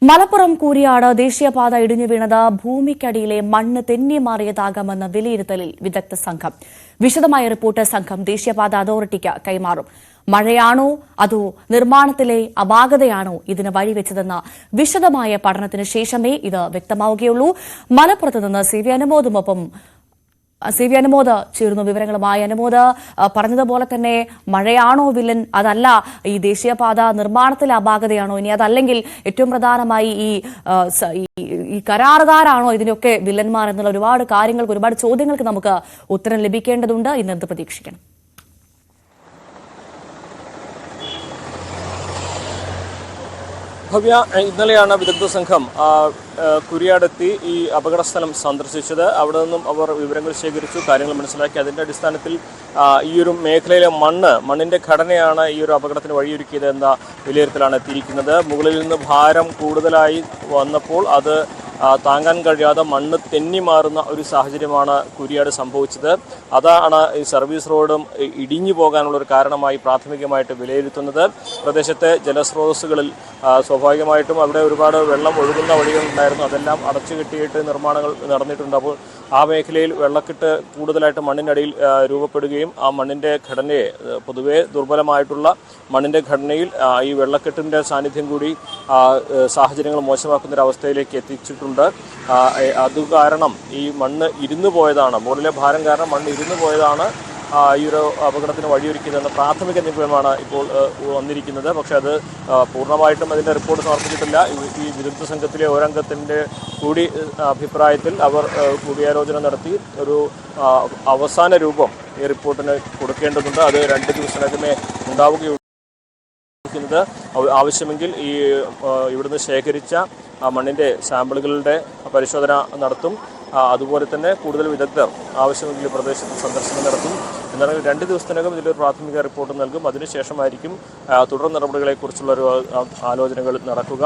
മലപ്പുറം കൂരിയാട് ദേശീയപാത ഇടിഞ്ഞു വീണത് ഭൂമിക്കടിയിലെ മണ്ണ് തെന്നി മാറിയതാകാമെന്ന വിലയിരുത്തലിൽ വിദഗ്ധ സംഘം. വിശദമായ റിപ്പോർട്ട് സംഘം ദേശീയപാത അതോറിറ്റിക്ക് കൈമാറും. മഴയാണോ അതോ നിർമ്മാണത്തിലെ അപാകതയാണോ ഇതിന് വഴിവെച്ചതെന്ന വിശദമായ പഠനത്തിന് ശേഷമേ ഇത് വ്യക്തമാവുകയുള്ളൂ. മലപ്പുറത്ത് നിന്ന് സി വി അനുമോദ് ചേരുന്നു വിവരങ്ങളുമായി. അനുമോദ്, പറഞ്ഞതുപോലെ തന്നെ മഴയാണോ വില്ലൻ, അതല്ല ഈ ദേശീയപാത നിർമ്മാണത്തിലെ അപാകതയാണോ, ഇനി അതല്ലെങ്കിൽ ഏറ്റവും പ്രധാനമായി ഈ കരാറുകാരാണോ ഇതിനൊക്കെ വില്ലന്മാർ എന്നുള്ള ഒരുപാട് ചോദ്യങ്ങൾക്ക് നമുക്ക് ഉത്തരം ലഭിക്കേണ്ടതുണ്ട്. ഇന്നെന്ത് പ്രതീക്ഷിക്കണം? ഭവ്യ, ഇന്നലെയാണ് വിദഗ്ധ സംഘം കുരിയാടെത്തി ഈ അപകടസ്ഥലം സന്ദർശിച്ചത്. അവിടെ നിന്നും അവർ വിവരങ്ങൾ ശേഖരിച്ചു, കാര്യങ്ങൾ മനസ്സിലാക്കി. അതിൻ്റെ അടിസ്ഥാനത്തിൽ ഈ ഒരു മേഖലയിലെ മണ്ണിൻ്റെ ഘടനയാണ് ഈ ഒരു അപകടത്തിന് വഴിയൊരുക്കിയത് എന്ന വിലയിരുത്തലാണ് എത്തിയിരിക്കുന്നത്. മുകളിൽ നിന്ന് ഭാരം കൂടുതലായി വന്നപ്പോൾ അത് താങ്ങാൻ കഴിയാതെ മണ്ണ് തെന്നി മാറുന്ന ഒരു സാഹചര്യമാണ് കുരിയാട് സംഭവിച്ചത്. അതാണ് ഈ സർവീസ് റോഡും ഇടിഞ്ഞു പോകാനുള്ള ഒരു കാരണമായി പ്രാഥമികമായിട്ട് വിലയിരുത്തുന്നത്. പ്രദേശത്തെ ജലസ്രോതസ്സുകളിൽ സ്വാഭാവികമായിട്ടും അവിടെ ഒരുപാട് വെള്ളം ഒഴുകുന്ന വഴികളുണ്ടായിരുന്നു. അതെല്ലാം അടച്ചു കെട്ടിയിട്ട് നിർമ്മാണങ്ങൾ നടന്നിട്ടുണ്ട്. അപ്പോൾ ആ മേഖലയിൽ വെള്ളക്കെട്ട് കൂടുതലായിട്ട് മണ്ണിനടിയിൽ രൂപപ്പെടുകയും ആ മണ്ണിൻ്റെ ഘടനയെ, പൊതുവേ ദുർബലമായിട്ടുള്ള മണ്ണിൻ്റെ ഘടനയിൽ ഈ വെള്ളക്കെട്ടിൻ്റെ സാന്നിധ്യം കൂടി സാഹചര്യങ്ങൾ മോശമാക്കുന്നൊരവസ്ഥയിലേക്ക് എത്തിച്ചിട്ടുണ്ട്. അത് കാരണം ഈ മണ്ണ് ഇരുന്നു പോയതാണ്, മുകളിലെ ഭാരം കാരണം മണ്ണ് ഇരുന്നു പോയതാണ് ഈ ഒരു അപകടത്തിന് വഴിയൊരുക്കിയതെന്ന പ്രാഥമിക നിഗമനമാണ് ഇപ്പോൾ വന്നിരിക്കുന്നത്. പക്ഷേ അത് പൂർണ്ണമായിട്ടും അതിൻ്റെ റിപ്പോർട്ട് സമർപ്പിച്ചിട്ടില്ല. ഈ വിദഗ്ധ സംഘത്തിലെ ഒരംഗത്തിൻ്റെ കൂടി അഭിപ്രായത്തിൽ അവർ കൂടിയാലോചന നടത്തി ഒരു അവസാന രൂപം ഈ റിപ്പോർട്ടിന് കൊടുക്കേണ്ടതുണ്ട്. അത് 2 ദിവസത്തിനകമേ ഉണ്ടാവുകയുള്ളൂ. ആവശ്യമെങ്കിൽ ഇവിടുന്ന് ശേഖരിച്ച മണ്ണിൻ്റെ സാമ്പിളുകളുടെ പരിശോധന നടത്തും. അതുപോലെ തന്നെ കൂടുതൽ വിദഗ്ധർ ആവശ്യമെങ്കിൽ പ്രദേശത്ത് സന്ദർശനം നടത്തും. എന്നാലും 2 ദിവസത്തിനകം ഇതിലൊരു പ്രാഥമിക റിപ്പോർട്ട് നൽകും. അതിനുശേഷമായിരിക്കും തുടർ നടപടികളെക്കുറിച്ചുള്ള ഒരു ആലോചനകൾ നടക്കുക.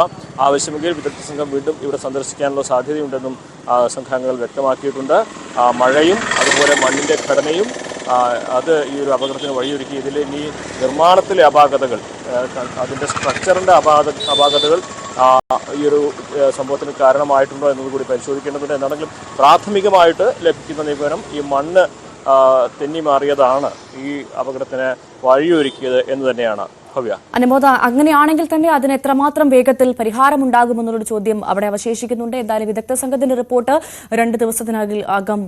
ആവശ്യമെങ്കിൽ വിദഗ്ധ സംഘം വീണ്ടും ഇവിടെ സന്ദർശിക്കാനുള്ള സാധ്യതയുണ്ടെന്നും സംഘാംഗങ്ങൾ വ്യക്തമാക്കിയിട്ടുണ്ട്. മഴയും അതുപോലെ മണ്ണിൻ്റെ ഘടനയും അത് ഈ ഒരു അപകടത്തിന് വഴിയൊരുക്കി. ഇതിൽ ഇനി നിർമ്മാണത്തിലെ അപാകതകൾ, അതിൻ്റെ സ്ട്രക്ചറിൻ്റെ അപാകതകൾ ഈ ഒരു സംഭവത്തിന് കാരണമായിട്ടുണ്ടോ എന്നതുകൂടി പരിശോധിക്കേണ്ടതുണ്ട്. എന്നാണെങ്കിലും പ്രാഥമികമായിട്ട് ലഭിക്കുന്ന നിഗമനം ഈ മണ്ണ് തെന്നി മാറിയതാണ് ഈ അപകടത്തിന് വഴിയൊരുക്കിയത് എന്ന് തന്നെയാണ്. അനുമോദ, അങ്ങനെയാണെങ്കിൽ തന്നെ അതിന് എത്രമാത്രം വേഗത്തിൽ പരിഹാരമുണ്ടാകുമെന്നുള്ളൊരു ചോദ്യം അവിടെ അവശേഷിക്കുന്നുണ്ട്. എന്തായാലും വിദഗ്ധ സംഘത്തിന്റെ റിപ്പോർട്ട് 2 ദിവസത്തിനകം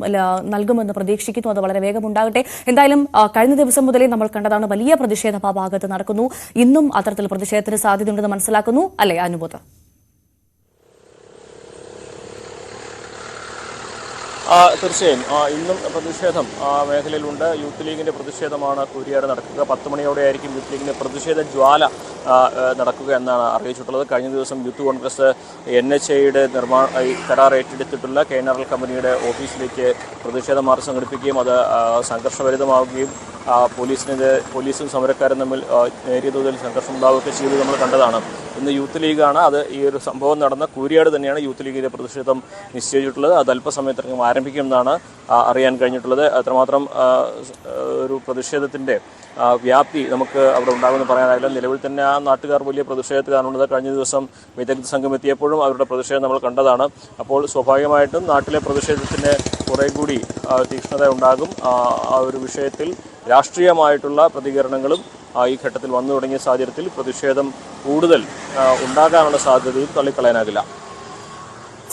നൽകുമെന്ന് പ്രതീക്ഷിക്കുന്നു. അത് വളരെ വേഗമുണ്ടാകട്ടെ. എന്തായാലും കഴിഞ്ഞ ദിവസം മുതലേ നമ്മൾ കണ്ടതാണ്, വലിയ പ്രതിഷേധം ആ ഭാഗത്ത് നടക്കുന്നു. ഇന്നും അത്തരത്തിൽ പ്രതിഷേധത്തിന് സാധ്യതയുണ്ടെന്ന് മനസ്സിലാക്കുന്നു, അല്ലേ അനുമോദ? തീർച്ചയായും ഇന്നും പ്രതിഷേധം മേഖലയിലുണ്ട്. യൂത്ത് ലീഗിൻ്റെ പ്രതിഷേധമാണ് കുരിയാട് നടക്കുക. 10 മണിയോടെ ആയിരിക്കും യൂത്ത് ലീഗിൻ്റെ പ്രതിഷേധ ജ്വാല നടക്കുക എന്നാണ് അറിയിച്ചിട്ടുള്ളത്. കഴിഞ്ഞ ദിവസം യൂത്ത് കോൺഗ്രസ് NHAയുടെ കരാർ ഏറ്റെടുത്തിട്ടുള്ള KNRL കമ്പനിയുടെ ഓഫീസിലേക്ക് പ്രതിഷേധ മാർച്ച് സംഘടിപ്പിക്കുകയും അത് സംഘർഷഭരിതമാവുകയും പോലീസും സമരക്കാരും തമ്മിൽ നേരിയ തോതിൽ സംഘർഷം ഉണ്ടാവുകയൊക്കെ ചെയ്ത് നമ്മൾ കണ്ടതാണ്. ഇന്ന് യൂത്ത് ലീഗാണ് ഈ ഒരു സംഭവം നടന്ന കൂരിയാട് തന്നെയാണ് യൂത്ത് ലീഗിൻ്റെ പ്രതിഷേധം നിശ്ചയിച്ചിട്ടുള്ളത്. അത് അല്പസമയത്തിനകം ആരംഭിക്കുമെന്നാണ് അറിയാൻ കഴിഞ്ഞിട്ടുള്ളത്. അത്രമാത്രം ഒരു പ്രതിഷേധത്തിൻ്റെ വ്യാപ്തി നമുക്ക് അവിടെ ഉണ്ടാകുമെന്ന് പറയാനാവില്ല. നിലവിൽ തന്നെ ആ നാട്ടുകാർ വലിയ പ്രതിഷേധത്തിലാണുള്ളത്. കഴിഞ്ഞ ദിവസം വിദഗ്ധ സംഘം എത്തിയപ്പോഴും അവരുടെ പ്രതിഷേധം നമ്മൾ കണ്ടതാണ്. അപ്പോൾ സ്വാഭാവികമായിട്ടും നാട്ടിലെ പ്രതിഷേധത്തിന് കുറേ കൂടി തീക്ഷ്ണത ഉണ്ടാകും. ആ ഒരു വിഷയത്തിൽ രാഷ്ട്രീയമായിട്ടുള്ള പ്രതികരണങ്ങളും ഈ ഘട്ടത്തിൽ വന്നു തുടങ്ങിയ സാഹചര്യത്തിൽ പ്രതിഷേധം കൂടുതൽ ഉണ്ടാകാനുള്ള സാധ്യതയും തള്ളിക്കളയാനാകില്ല.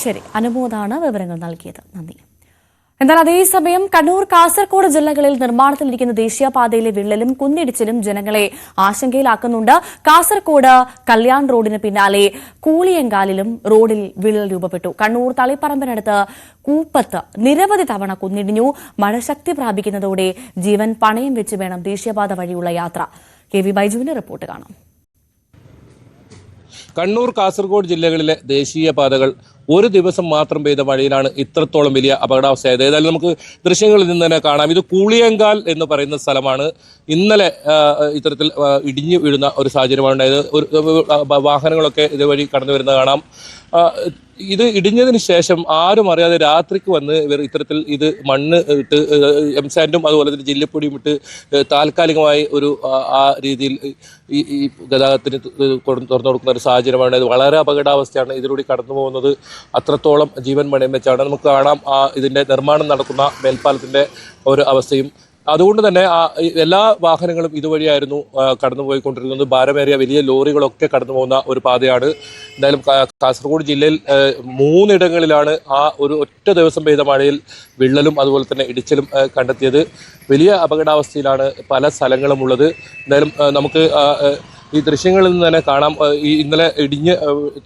ശരി, അനുമോദാണ് വിവരങ്ങൾ നൽകിയത്. നന്ദി. എന്നാൽ അതേസമയം കണ്ണൂർ, കാസർഗോഡ് ജില്ലകളിൽ നിർമ്മാണത്തിലിരിക്കുന്ന ദേശീയപാതയിലെ വിള്ളലും കുന്നിടിച്ചിലും ജനങ്ങളെ ആശങ്കയിലാക്കുന്നുണ്ട്. കാസർഗോഡ് കല്യാൺ റോഡിന് പിന്നാലെ കൂളിയങ്കാലിലും റോഡിൽ വിള്ളൽ രൂപപ്പെട്ടു. കണ്ണൂർ തളിപ്പറമ്പിനടുത്ത് കൂപ്പത്ത് നിരവധി തവണ കുന്നിടിഞ്ഞു. മഴ ശക്തി പ്രാപിക്കുന്നതോടെ ജീവൻ പണയം വെച്ച് വേണം ദേശീയപാത വഴിയുള്ള യാത്ര. KV ബൈജുവിന്റെ റിപ്പോർട്ട് കാണാം. കണ്ണൂർ, കാസർഗോഡ് ജില്ലകളിലെ ദേശീയപാതകൾ ഒരു ദിവസം മാത്രം പെയ്ത മഴയിലാണ് ഇത്രത്തോളം വലിയ അപകടാവസ്ഥയായത്. ഏതായാലും നമുക്ക് ദൃശ്യങ്ങളിൽ നിന്ന് തന്നെ കാണാം. ഇത് കൂളിയങ്കാൽ എന്ന് പറയുന്ന സ്ഥലമാണ്. ഇന്നലെ ഇത്തരത്തിൽ ഇടിഞ്ഞു വീഴുന്ന ഒരു സാഹചര്യമാണ് ഉണ്ടായത്. വാഹനങ്ങളൊക്കെ ഇതുവഴി കടന്നു വരുന്നത് കാണാം. ഇത് ഇടിഞ്ഞതിന് ശേഷം ആരും അറിയാതെ രാത്രിക്ക് വന്ന് ഇവർ ഇത്തരത്തിൽ ഇത് മണ്ണ് ഇട്ട് എംസാൻഡും അതുപോലെ തന്നെ ജില്ലപ്പൊടിയും ഇട്ട് താൽക്കാലികമായി ഒരു ആ രീതിയിൽ ഈ ഗതാഗതത്തിന് തുറന്നു കൊടുക്കുന്ന ഒരു സാഹചര്യമാണ്. ഇത് വളരെ അപകടാവസ്ഥയാണ്. ഇതിലൂടെ കടന്നു പോകുന്നത് അത്രത്തോളം ജീവൻ പണയം വെച്ചാണ്. നമുക്ക് കാണാം ഇതിൻ്റെ നിർമ്മാണം നടക്കുന്ന മേൽപ്പാലത്തിൻ്റെ ഒരു അവസ്ഥയും. അതുകൊണ്ട് തന്നെ എല്ലാ വാഹനങ്ങളും ഇതുവഴിയായിരുന്നു കടന്നുപോയിക്കൊണ്ടിരുന്നത്. ഭാരമേറിയ വലിയ ലോറികളൊക്കെ കടന്നു പോകുന്ന ഒരു പാതയാണ്. എന്തായാലും കാസർഗോഡ് ജില്ലയിൽ 3 ഇടങ്ങളിലാണ് ഒരു ഒറ്റ ദിവസം പെയ്ത മഴയിൽ വിള്ളലും അതുപോലെ തന്നെ ഇടിച്ചിലും കണ്ടെത്തിയത്. വലിയ അപകടാവസ്ഥയിലാണ് പല സ്ഥലങ്ങളും ഉള്ളത്. എന്തായാലും നമുക്ക് ഈ ദൃശ്യങ്ങളിൽ നിന്ന് തന്നെ കാണാം ഇന്നലെ ഇടിഞ്ഞ്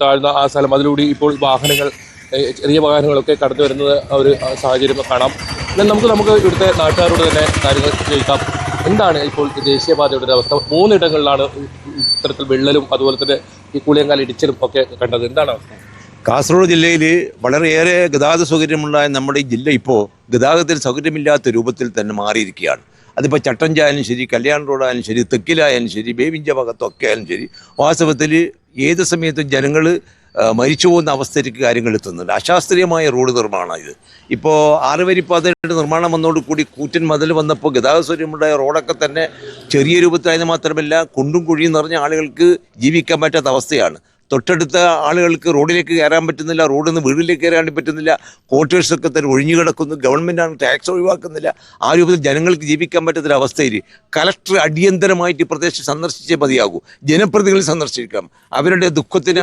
താഴ്ന്ന ആ സ്ഥലം. അതിലൂടെ ഇപ്പോൾ ചെറിയ വാഹനങ്ങളൊക്കെ കടന്നു വരുന്നത് ഒരു സാഹചര്യം കാണാം. എന്നാൽ നമുക്ക് ഇവിടുത്തെ നാട്ടുകാരോട് തന്നെ കാര്യങ്ങൾ ചോദിക്കാം. എന്താണ് ഇപ്പോൾ ദേശീയപാതയുടെ അവസ്ഥ? 3 ഇടങ്ങളിലാണ് ഇത്തരത്തിൽ വിള്ളലും അതുപോലെ തന്നെ ഈ കൂളിയങ്കാൽ ഇടിച്ചിലും ഒക്കെ കണ്ടത്. എന്താണ് അവസ്ഥ? കാസർഗോഡ് ജില്ലയിൽ വളരെയേറെ ഗതാഗത സൗകര്യമുണ്ടായ നമ്മുടെ ഈ ജില്ല ഇപ്പോൾ ഗതാഗതത്തിന് സൗകര്യമില്ലാത്ത രൂപത്തിൽ തന്നെ മാറിയിരിക്കുകയാണ്. അതിപ്പോൾ ചട്ടഞ്ചായാലും ശരി, കല്യാൺ റോഡായാലും ശരി, തെക്കിലായാലും ശരി, ബേവിഞ്ച ഭാഗത്തൊക്കെ ആയാലും ശരി, വാസ്തവത്തിൽ ഏത് സമയത്തും ജനങ്ങൾ മരിച്ചു പോകുന്ന അവസ്ഥയിലേക്ക് കാര്യങ്ങൾ എത്തുന്നുണ്ട്. അശാസ്ത്രീയമായ റോഡ് നിർമ്മാണം ഇത്. ഇപ്പോൾ 6 വരിപ്പാതയുടെ നിർമ്മാണം വന്നതോടുകൂടി കൂറ്റൻ മതിൽ വന്നപ്പോൾ ഗതാഗത സൗകര്യമുണ്ടായ റോഡൊക്കെ തന്നെ ചെറിയ രൂപത്തിലായത് മാത്രമല്ല കുണ്ടും കുഴിയും നിറഞ്ഞ ആളുകൾക്ക് ജീവിക്കാൻ പറ്റാത്ത അവസ്ഥയാണ്. തൊട്ടടുത്ത ആളുകൾക്ക് റോഡിലേക്ക് കയറാൻ പറ്റുന്നില്ല, റോഡിൽ നിന്ന് വീട്ടിലേക്ക് കയറാൻ പറ്റുന്നില്ല, ക്വാർട്ടേഴ്സൊക്കെ തന്നെ ഒഴിഞ്ഞു കിടക്കുന്നു, ഗവൺമെൻറ്റാണ് ടാക്സ് ഒഴിവാക്കുന്നില്ല. ആ രൂപത്തിൽ ജനങ്ങൾക്ക് ജീവിക്കാൻ പറ്റുന്നൊരവസ്ഥയിൽ കലക്ടർ അടിയന്തരമായിട്ട് ഈ പ്രദേശം സന്ദർശിച്ചേ മതിയാകൂ. ജനപ്രതിനിധികൾ സന്ദർശിക്കാം. അവരുടെ ദുഃഖത്തിന്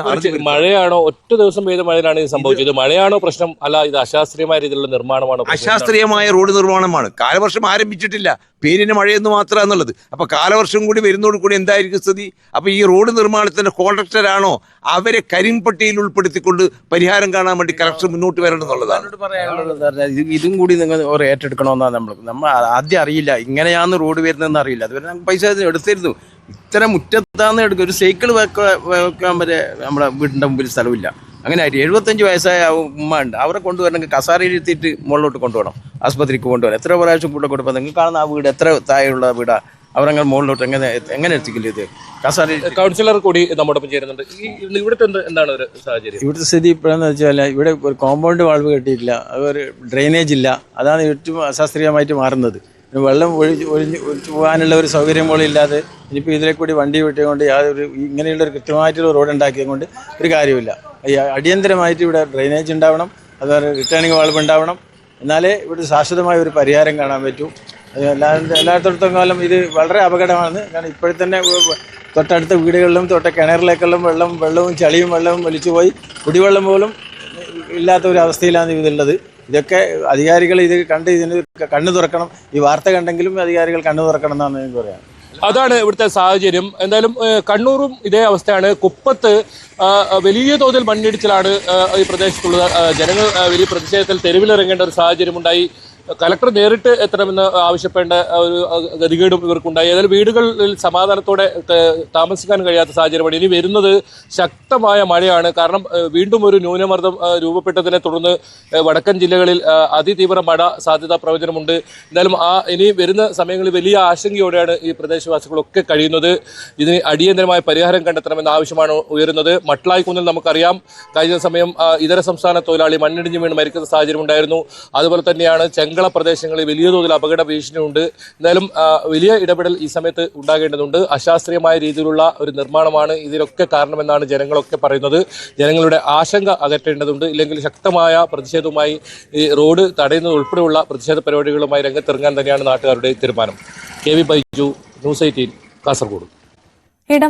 മഴയാണോ ഒറ്റ ദിവസം പെയ്ത മഴയിലാണ് ഇത് സംഭവിച്ചത്? മഴയാണോ പ്രശ്നം, അല്ല ഇത് അശാസ്ത്രീയമായ രീതിയിലുള്ള നിർമ്മാണമാണോ? അശാസ്ത്രീയമായ റോഡ് നിർമ്മാണമാണ്. കാലവർഷം ആരംഭിച്ചിട്ടില്ല, പേരിന് മഴയെന്ന് മാത്രമാണെന്നുള്ളത്. അപ്പോൾ കാലവർഷം കൂടി വരുന്നതോടുകൂടി എന്തായിരിക്കും സ്ഥിതി? അപ്പോൾ ഈ റോഡ് നിർമ്മാണത്തിൻ്റെ കോൺട്രാക്ടറാണോ അവരെ കരിമ്പട്ടിയിൽ ഉൾപ്പെടുത്തിക്കൊണ്ട് പരിഹാരം കാണാൻ വേണ്ടി കലക്ടർ മുന്നോട്ട് വരണം എന്നുള്ളതാണ് പറയാനുള്ളത്. ഇതും കൂടി നിങ്ങൾ ഏറ്റെടുക്കണമെന്നാണ് നമ്മൾ ആദ്യം അറിയില്ല ഇങ്ങനെയാന്ന് റോഡ് വരുന്നതെന്ന് അറിയില്ല. അതുവരെ നമുക്ക് പൈസ എടുത്തിരുന്നു. ഇത്ര മുറ്റത്താന്ന് എടുക്കും. ഒരു സൈക്കിൾ വെക്കാൻ വരെ നമ്മുടെ വീടിൻ്റെ മുമ്പിൽ സ്ഥലമില്ല. അങ്ങനെ ആയിട്ട് 75 വയസ്സായ ഉമ്മ ഉണ്ട്. അവരെ കൊണ്ടുവരണമെങ്കിൽ കസാരയിൽ ഇരുത്തിയിട്ട് മുകളിലോട്ട് കൊണ്ടുപോകണം, ആസ്പത്രിക്ക് കൊണ്ടുപോകണം. എത്ര പ്രാവശ്യം കൂടെ കൊണ്ടുപോകും? നിങ്ങൾ കാണുന്ന ആ വീട് എത്ര താഴെയുള്ള വീടാ, അവരങ്ങനെ മുകളിലോട്ട് എങ്ങനെ എത്തിക്കില്ല? ഇത് കൗൺസിലർ കൂടി നമ്മോടൊപ്പം ചേരുന്നുണ്ട്. ഇവിടുത്തെ എന്താണ് ഒരു സാഹചര്യം? ഇവിടുത്തെ സ്ഥിതി ഇപ്പോഴെന്ന് വെച്ചാൽ ഇവിടെ ഒരു കോമ്പൗണ്ട് വാൾവ് കെട്ടിയിട്ടില്ല, അതൊരു ഡ്രെയിനേജ് ഇല്ല. അതാണ് ഏറ്റവും അശാസ്ത്രീയമായിട്ട് മാറുന്നത്. വെള്ളം ഒഴിച്ചു പോകാനുള്ള ഒരു സൗകര്യം പോലും ഇല്ലാതെ ഇനിയിപ്പോൾ ഇതിലെ കൂടി വണ്ടി വിട്ടുകൊണ്ട് യാതൊരു ഇങ്ങനെയുള്ളൊരു കൃത്യമായിട്ടുള്ള റോഡ് ഉണ്ടാക്കിയത് കൊണ്ട് ഒരു കാര്യമില്ല. അടിയന്തരമായിട്ട് ഇവിടെ ഡ്രെയിനേജ് ഉണ്ടാവണം, അതുപോലെ റിട്ടേണിംഗ് വാൾവ് ഉണ്ടാവണം. എന്നാലേ ഇവിടെ ശാശ്വതമായ ഒരു പരിഹാരം കാണാൻ പറ്റൂ. എല്ലായിടത്തോളം കാലം ഇത് വളരെ അപകടമാണ്. കാരണം ഇപ്പോഴത്തന്നെ തൊട്ടടുത്ത വീടുകളിലും കിണറിലേക്കെല്ലാം വെള്ളവും ചളിയും വെള്ളവും വലിച്ചുപോയി കുടിവെള്ളം പോലും ഇല്ലാത്ത ഒരു അവസ്ഥയിലാണ് ഇതുള്ളത്. ഇതൊക്കെ അധികാരികൾ ഇത് കണ്ട് ഇതിന് കണ്ണു തുറക്കണം. ഈ വാർത്ത കണ്ടെങ്കിലും അധികാരികൾ കണ്ണു തുറക്കണം എന്നാണ് എനിക്ക് പറയാം. അതാണ് ഇവിടുത്തെ സാഹചര്യം. എന്തായാലും കണ്ണൂരും ഇതേ അവസ്ഥയാണ്. കുപ്പത്ത് വലിയ തോതിൽ മണ്ണിടിച്ചിലാണ് ഈ പ്രദേശത്തുള്ളത്. ജനങ്ങൾ വലിയ പ്രതിഷേധത്തിൽ തെരുവിലിറങ്ങേണ്ട ഒരു സാഹചര്യമുണ്ടായി. കലക്ടർ നേരിട്ട് എത്തണമെന്ന് ആവശ്യപ്പെടേണ്ട ഒരു ഗതികേടും ഇവർക്കുണ്ടായി. ഏതായാലും വീടുകളിൽ സമാധാനത്തോടെ താമസിക്കാൻ കഴിയാത്ത സാഹചര്യമാണ്. ഇനി വരുന്നത് ശക്തമായ മഴയാണ്. കാരണം വീണ്ടും ഒരു ന്യൂനമർദ്ദം രൂപപ്പെട്ടതിനെ തുടർന്ന് വടക്കൻ ജില്ലകളിൽ അതിതീവ്ര മഴ സാധ്യതാ പ്രവചനമുണ്ട്. എന്തായാലും ഇനി വരുന്ന സമയങ്ങളിൽ വലിയ ആശങ്കയോടെയാണ് ഈ പ്രദേശവാസികളൊക്കെ കഴിയുന്നത്. ഇതിന് അടിയന്തരമായ പരിഹാരം കണ്ടെത്തണമെന്ന ആവശ്യമാണ് ഉയരുന്നത്. മട്ട്ലായിക്കുന്നിൽ നമുക്കറിയാം കഴിഞ്ഞ സമയം ഇതര സംസ്ഥാന തൊഴിലാളി മണ്ണിടിഞ്ഞ് വീണ് മരിക്കുന്ന സാഹചര്യം ഉണ്ടായിരുന്നു. അതുപോലെ തന്നെയാണ് ചെങ്കള പ്രദേശങ്ങളിൽ വലിയ തോതിൽ അപകട ഭീഷണിയുണ്ട്. എന്തായാലും വലിയ ഇടപെടൽ ഈ സമയത്ത് ഉണ്ടാകേണ്ടതുണ്ട്. അശാസ്ത്രീയമായ രീതിയിലുള്ള ഒരു നിർമ്മാണമാണ് ഇതിനൊക്കെ കാരണമെന്നാണ് ജനങ്ങളൊക്കെ പറയുന്നത്. ജനങ്ങളുടെ ആശങ്ക അകറ്റേണ്ടതുണ്ട്. ഇല്ലെങ്കിൽ ശക്തമായ പ്രതിഷേധവുമായി ഈ റോഡ് തടയുന്നത് ഉൾപ്പെടെയുള്ള പ്രതിഷേധ പരിപാടികളുമായി രംഗത്തിറങ്ങാൻ തന്നെയാണ് നാട്ടുകാരുടെ തീരുമാനം. KV Baiju, News 18, Kasaragod.